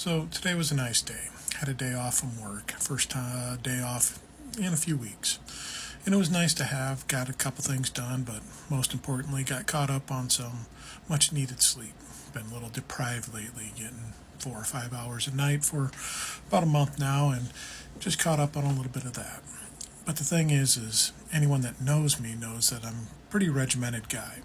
So today was a nice day. Had a day off from work, first day off in a few weeks. And it was nice to have, got a couple things done, but most importantly, got caught up on some much needed sleep. Been a little deprived lately, getting 4 or 5 hours a night for about a month now, and just caught up on a little bit of that. But the thing is anyone that knows me knows that I'm a pretty regimented guy.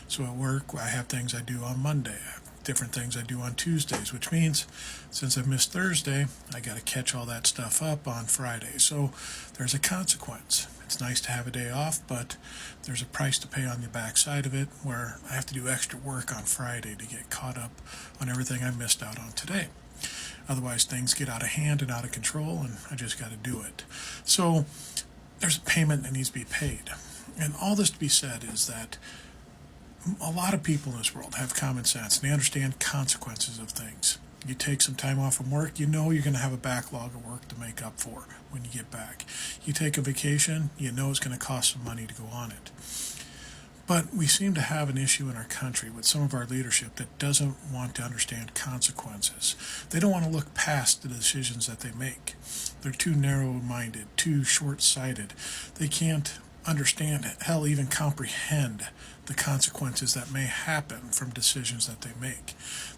So at work, I have things I do on Monday. I have different things I do on Tuesdays, which means since I missed Thursday, I got to catch all that stuff up on Friday. So there's a consequence. It's nice to have a day off, but there's a price to pay on the backside of it where I have to do extra work on Friday to get caught up on everything I missed out on today. Otherwise, things get out of hand and out of control, and I just got to do it. So there's a payment that needs to be paid. And all this to be said is that a lot of people in this world have common sense, and they understand consequences of things. You take some time off from work, you know you're going to have a backlog of work to make up for when you get back. You take a vacation, you know it's going to cost some money to go on it. But we seem to have an issue in our country with some of our leadership that doesn't want to understand consequences. They don't want to look past the decisions that they make. They're too narrow-minded, too short-sighted. They can't understand, hell, even comprehend the consequences that may happen from decisions that they make.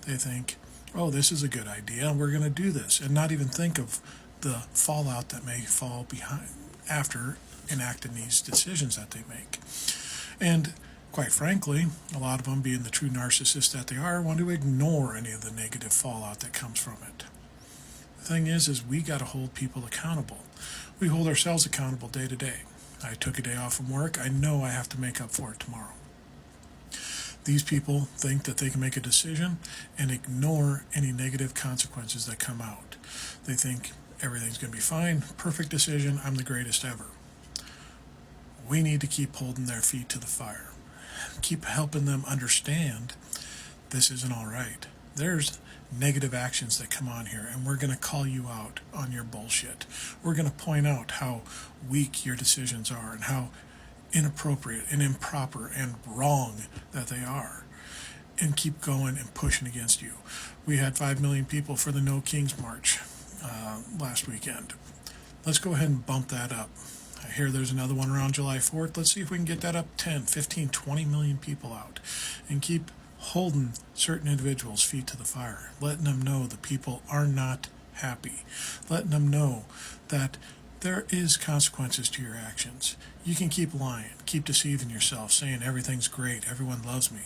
They think, oh, this is a good idea, we're going to do this, and not even think of the fallout that may fall behind after enacting these decisions that they make. And quite frankly, a lot of them, being the true narcissists that they are, want to ignore any of the negative fallout that comes from it. The thing is we got to hold people accountable. We hold ourselves accountable day to day. I took a day off from work. I know I have to make up for it tomorrow. These people think that they can make a decision and ignore any negative consequences that come out. They think everything's going to be fine, perfect decision, I'm the greatest ever. We need to keep holding their feet to the fire. Keep helping them understand this isn't all right. There's negative actions that come on here, and we're going to call you out on your bullshit. We're going to point out how weak your decisions are and how inappropriate and improper and wrong that they are, and keep going and pushing against you. We had 5 million people for the No Kings March last weekend. Let's go ahead and bump that up. I hear there's another one around July 4th. Let's see if we can get that up 10, 15, 20 million people out, and keep holding certain individuals' feet to the fire, letting them know the people are not happy, letting them know that there is consequences to your actions. You can keep lying, keep deceiving yourself, saying everything's great, everyone loves me.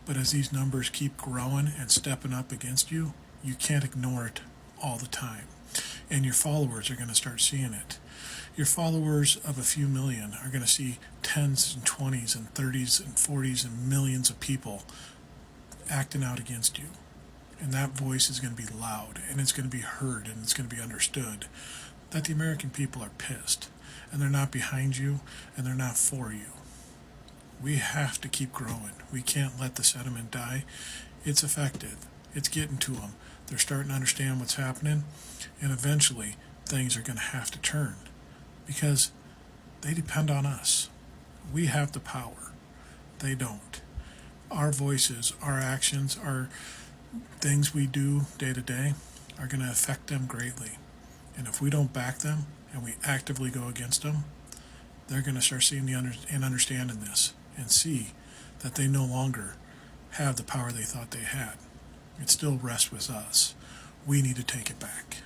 But as these numbers keep growing and stepping up against you, you can't ignore it all the time. And your followers are going to start seeing it. Your followers of a few million are going to see 10s and 20s and 30s and 40s and millions of people acting out against you. And that voice is going to be loud, and it's going to be heard, and it's going to be understood that the American people are pissed, and they're not behind you, and they're not for you. We have to keep growing. We can't let the sentiment die. It's effective. It's getting to them. They're starting to understand what's happening, and eventually things are going to have to turn because they depend on us. We have the power. They don't. Our voices, our actions, our things we do day to day are going to affect them greatly. And if we don't back them and we actively go against them, they're going to start seeing and understanding this and see that they no longer have the power they thought they had. It still rests with us. We need to take it back.